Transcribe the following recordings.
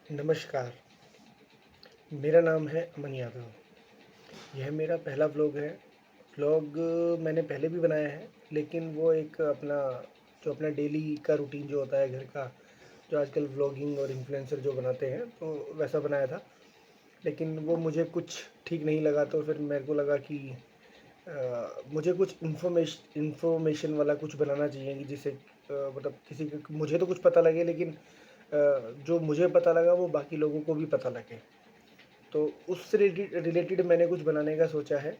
नमस्कार, मेरा नाम है अमन यादव। यह मेरा पहला व्लॉग है। व्लॉग मैंने पहले भी बनाया है, लेकिन वो एक अपना डेली का रूटीन जो होता है घर का, जो आजकल व्लॉगिंग और इन्फ्लुएंसर जो बनाते हैं, तो वैसा बनाया था। लेकिन वो मुझे कुछ ठीक नहीं लगा, तो फिर मेरे को लगा कि मुझे कुछ इन्फॉर्मेशन वाला कुछ बनाना चाहिए कि जिससे मतलब किसी को मुझे तो कुछ पता लगे, लेकिन जो मुझे पता लगा वो बाकी लोगों को भी पता लगे। तो उससे रिलेटेड मैंने कुछ बनाने का सोचा है,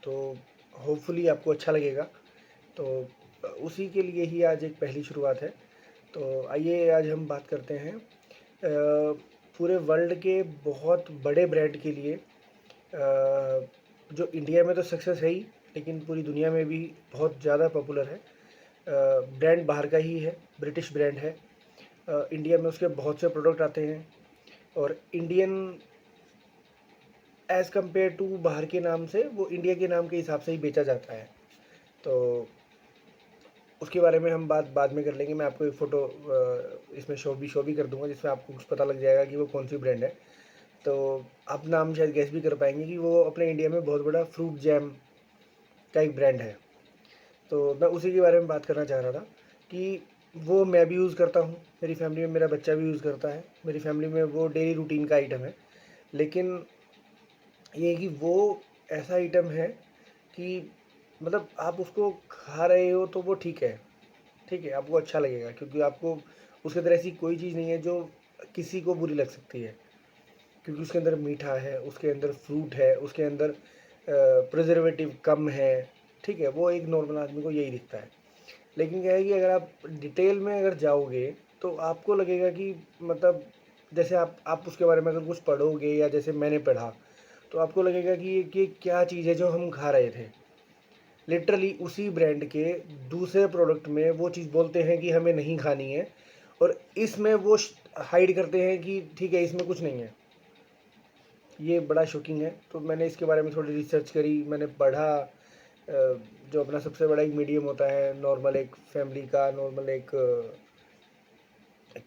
तो होपफुली आपको अच्छा लगेगा। तो उसी के लिए ही आज एक पहली शुरुआत है। तो आइए आज हम बात करते हैं पूरे वर्ल्ड के बहुत बड़े ब्रांड के लिए, जो इंडिया में तो सक्सेस है ही, लेकिन पूरी दुनिया में भी बहुत ज़्यादा पॉपुलर है। ब्रांड बाहर का ही है, ब्रिटिश ब्रांड है। इंडिया में उसके बहुत से प्रोडक्ट आते हैं, और इंडियन एज़ कम्पेयर टू बाहर के नाम से वो इंडिया के नाम के हिसाब से ही बेचा जाता है। तो उसके बारे में हम बात बाद में कर लेंगे। मैं आपको एक फ़ोटो इसमें शो भी कर दूंगा, जिसमें आपको कुछ पता लग जाएगा कि वो कौन सी ब्रांड है। तो आप नाम शायद गैस भी कर पाएंगे कि वो अपने इंडिया में बहुत बड़ा फ्रूट जैम का एक ब्रांड है। तो मैं उसी के बारे में बात करना चाह रहा था कि वो मैं भी यूज़ करता हूँ, मेरी फैमिली में मेरा बच्चा भी यूज़ करता है, मेरी फैमिली में वो डेली रूटीन का आइटम है। लेकिन ये है कि वो ऐसा आइटम है कि मतलब आप उसको खा रहे हो तो वो ठीक है, आपको अच्छा लगेगा, क्योंकि आपको उसके अंदर ऐसी कोई चीज़ नहीं है जो किसी को बुरी लग सकती है। क्योंकि उसके अंदर मीठा है, उसके अंदर फ्रूट है, उसके अंदर प्रिजर्वेटिव कम है। ठीक है, वो एक नॉर्मल आदमी को यही दिखता है। लेकिन क्या है कि अगर आप डिटेल में अगर जाओगे तो आपको लगेगा कि मतलब जैसे आप उसके बारे में अगर कुछ पढ़ोगे या जैसे मैंने पढ़ा, तो आपको लगेगा कि ये क्या चीज़ है जो हम खा रहे थे। लिटरली उसी ब्रांड के दूसरे प्रोडक्ट में वो चीज़ बोलते हैं कि हमें नहीं खानी है, और इसमें वो हाइड करते हैं कि ठीक है इसमें कुछ नहीं है। ये बड़ा शॉकिंग है। तो मैंने इसके बारे में थोड़ी रिसर्च करी, मैंने पढ़ा। जो अपना सबसे बड़ा एक मीडियम होता है नॉर्मल एक फैमिली का, नॉर्मल एक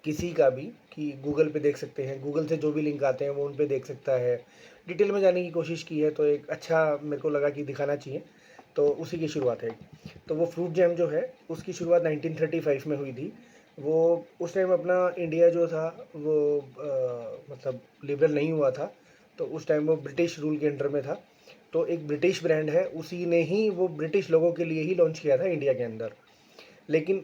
किसी का भी, कि गूगल पे देख सकते हैं, गूगल से जो भी लिंक आते हैं वो उन पे देख सकता है। डिटेल में जाने की कोशिश की है, तो एक अच्छा मेरे को लगा कि दिखाना चाहिए, तो उसी की शुरुआत है। तो वो फ्रूट जैम जो है उसकी शुरुआत 1935 में हुई थी। वो उस टाइम अपना इंडिया जो था वो मतलब लिबरल नहीं हुआ था, तो उस टाइम वो ब्रिटिश रूल के अंडर में था। तो एक ब्रिटिश ब्रांड है, उसी ने ही वो ब्रिटिश लोगों के लिए ही लॉन्च किया था इंडिया के अंदर। लेकिन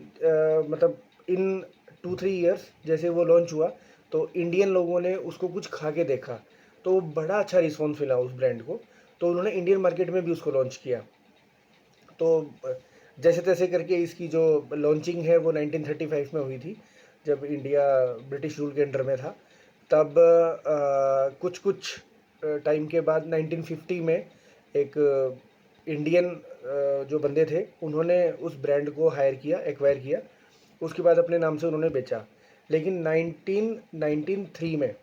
मतलब इन 2-3 ईयर्स जैसे वो लॉन्च हुआ, तो इंडियन लोगों ने उसको कुछ खा के देखा, तो बड़ा अच्छा रिस्पॉन्स मिला उस ब्रांड को। तो उन्होंने इंडियन मार्केट में भी उसको लॉन्च किया। तो जैसे तैसे करके इसकी जो लॉन्चिंग है वो 1935 में हुई थी, जब इंडिया ब्रिटिश रूल के अंडर में था। तब कुछ कुछ टाइम के बाद 1950 में एक इंडियन जो बंदे थे उन्होंने उस ब्रांड को हायर किया, एक्वायर किया। उसके बाद अपने नाम से उन्होंने बेचा। लेकिन 1993 में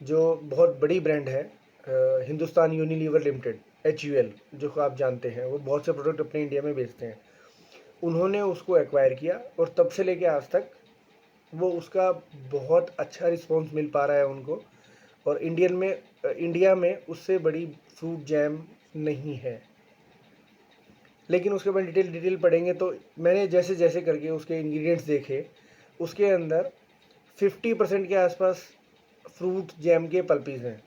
जो बहुत बड़ी ब्रांड है, हिंदुस्तान यूनिलीवर लिमिटेड, HUL, जो को आप जानते हैं, वो बहुत से प्रोडक्ट अपने इंडिया में बेचते हैं। उन्होंने उसको एक्वायर किया, और तब से लेके आज तक वो उसका बहुत अच्छा रिस्पॉन्स मिल पा रहा है उनको। और इंडिया में उससे बड़ी फ्रूट जैम नहीं है। लेकिन उसके बाद डिटेल डिटेल पढ़ेंगे तो मैंने जैसे जैसे करके उसके इंग्रेडिएंट्स देखे, उसके अंदर 50% के आसपास फ्रूट जैम के पल्पीज़ हैं।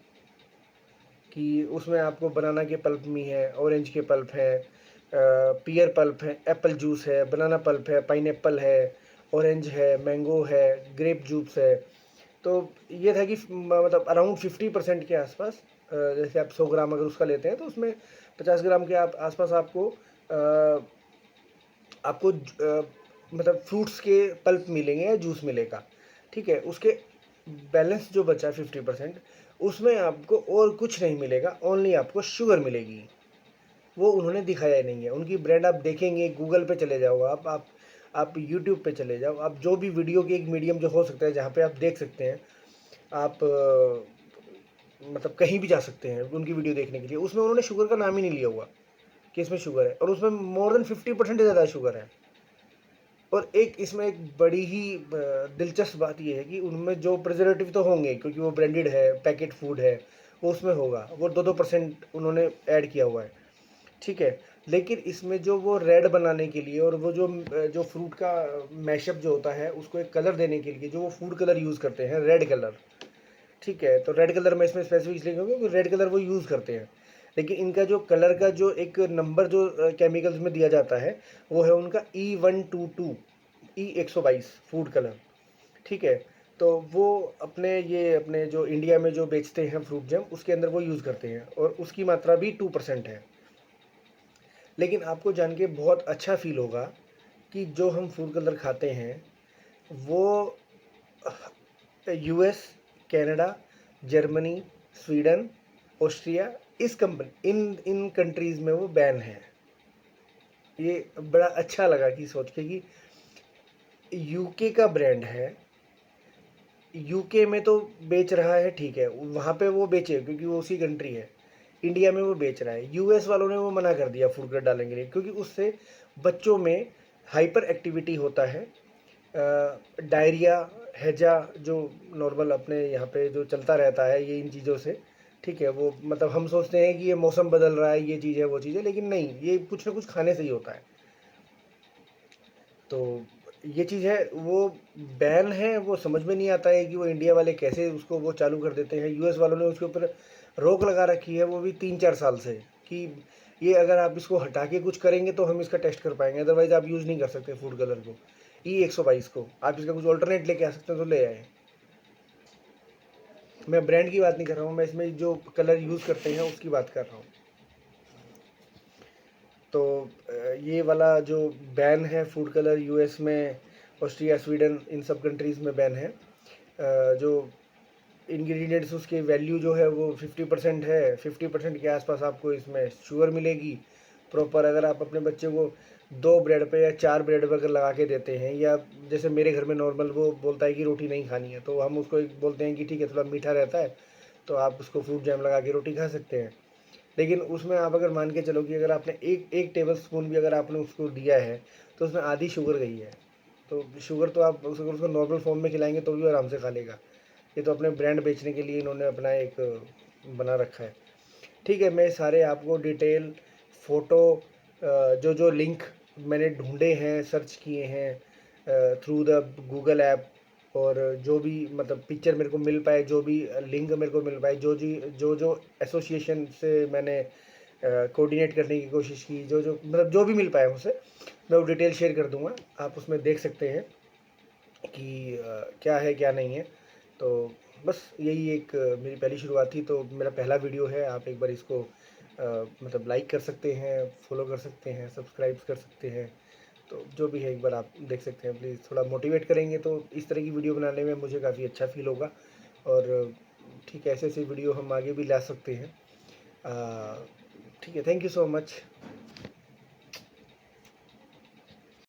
कि उसमें आपको बनाना के पल्प में है, ऑरेंज के पल्प है, पियर पल्प है, एप्पल जूस है, बनाना पल्प है, पाइनएप्पल है, ऑरेंज है, मैंगो है, ग्रेप जूस है। तो ये था कि मतलब अराउंड 50% के आसपास, जैसे आप 100 ग्राम अगर उसका लेते हैं तो उसमें 50 ग्राम के आप आसपास आपको मतलब फ्रूट्स के पल्प मिलेंगे या जूस मिलेगा। ठीक है, उसके बैलेंस जो बचा 50%, उसमें आपको और कुछ नहीं मिलेगा, ओनली आपको शुगर मिलेगी। वो उन्होंने दिखाया ही नहीं है। उनकी ब्रांड आप देखेंगे, गूगल पे चले जाओ, आप यूट्यूब पे चले जाओ, आप जो भी वीडियो के एक मीडियम जो हो सकता है जहाँ पे आप देख सकते हैं, आप मतलब कहीं भी जा सकते हैं उनकी वीडियो देखने के लिए, उसमें उन्होंने शुगर का नाम ही नहीं लिया हुआ कि इसमें शुगर है, और उसमें मोर देन 50% ज़्यादा शुगर है। और एक इसमें एक बड़ी ही दिलचस्प बात ये है कि उनमें जो प्रिजर्वेटिव तो होंगे क्योंकि वो ब्रांडेड है, पैकेट फूड है, वो उसमें होगा। वो 2-2% उन्होंने ऐड किया हुआ है, ठीक है। लेकिन इसमें जो वो रेड बनाने के लिए और वो जो फ्रूट का मैशअप जो होता है उसको एक कलर देने के लिए जो वो फूड कलर यूज़ करते हैं, रेड कलर, ठीक है। तो रेड कलर मैं इसमें स्पेसिफिक इसलिए कहूँगा क्योंकि रेड कलर वो यूज़ करते हैं। लेकिन इनका जो कलर का जो एक नंबर जो केमिकल्स में दिया जाता है वो है उनका E122, E122 फूड कलर, ठीक है। तो वो अपने जो इंडिया में जो बेचते हैं फ्रूट जैम उसके अंदर वो यूज़ करते हैं और उसकी मात्रा भी 2% है। लेकिन आपको जान के बहुत अच्छा फ़ील होगा कि जो हम फूड कलर खाते हैं वो US, Canada, Germany, Sweden, Austria, इस कंपनी इन इन कंट्रीज़ में वो बैन है। ये बड़ा अच्छा लगा कि सोच के कि यूके का ब्रांड है, यूके में तो बेच रहा है, ठीक है, वहाँ पे वो बेचे क्योंकि वो उसी कंट्री है। इंडिया में वो बेच रहा है, यूएस वालों ने वो मना कर दिया फूड कलर डालने के लिए क्योंकि उससे बच्चों में हाइपर एक्टिविटी होता है, डायरिया, हैजा जो नॉर्मल अपने यहाँ पे जो चलता रहता है ये इन चीज़ों से, ठीक है। वो मतलब हम सोचते हैं कि ये मौसम बदल रहा है, ये चीज़ है, वो चीज़ है, लेकिन नहीं, ये कुछ ना कुछ खाने से ही होता है। तो ये चीज़ है, वो बैन है, वो समझ में नहीं आता है कि वो इंडिया वाले कैसे उसको वो चालू कर देते हैं। यूएस वालों ने उसके ऊपर रोक लगा रखी है, वो भी 3-4 साल से, कि ये अगर आप इसको हटा के कुछ करेंगे तो हम इसका टेस्ट कर पाएंगे, अदरवाइज़ आप यूज़ नहीं कर सकते फूड कलर को, E122 को। आप इसका कुछ ऑल्टरनेट लेके आ सकते हैं तो ले आए। मैं ब्रांड की बात नहीं कर रहा हूँ, मैं इसमें जो कलर यूज़ करते हैं उसकी बात कर रहा हूँ। तो ये वाला जो बैन है फूड कलर यूएस में, ऑस्ट्रिया, स्वीडन, इन सब कंट्रीज़ में बैन है। जो इंग्रेडिएंट्स उसके वैल्यू जो है वो 50% है, 50% के आसपास आपको इसमें शुगर मिलेगी प्रॉपर। अगर आप अपने बच्चे को 2 ब्रेड पे या 4 ब्रेड पे अगर लगा के देते हैं, या जैसे मेरे घर में नॉर्मल वो बोलता है कि रोटी नहीं खानी है, तो हम उसको एक बोलते हैं कि ठीक है थोड़ा मीठा रहता है तो आप उसको फ्रूट जैम लगा के रोटी खा सकते हैं। लेकिन उसमें आप अगर मान के चलो कि अगर आपने एक टेबल स्पून भी अगर आपने उसको दिया है तो उसमें आधी शुगर गई है। तो शुगर तो आप उसको नॉर्मल फॉर्म में खिलाएंगे तो भी आराम से खा लेगा। ये तो अपने ब्रांड बेचने के लिए इन्होंने अपना एक बना रखा है, ठीक है। मैं सारे आपको डिटेल फ़ोटो, जो जो लिंक मैंने ढूंढे हैं, सर्च किए हैं थ्रू द गूगल ऐप, और जो भी मतलब पिक्चर मेरे को मिल पाए, जो भी लिंक मेरे को मिल पाए, जो जो एसोसिएशन से मैंने कोऑर्डिनेट करने की कोशिश की, जो जो मतलब जो भी मिल पाया मुझसे, मैं वो डिटेल शेयर कर दूंगा। आप उसमें देख सकते हैं कि क्या है क्या नहीं है। तो बस यही एक मेरी पहली शुरुआत थी, तो मेरा पहला वीडियो है। आप एक बार इसको मतलब लाइक कर सकते हैं, फॉलो कर सकते हैं, सब्सक्राइब कर सकते हैं। तो जो भी है एक बार आप देख सकते हैं, प्लीज़ थोड़ा मोटिवेट करेंगे तो इस तरह की वीडियो बनाने में मुझे काफ़ी अच्छा फील होगा। और ठीक है, ऐसे ऐसे वीडियो हम आगे भी ला सकते हैं। ठीक है, थैंक यू सो मच।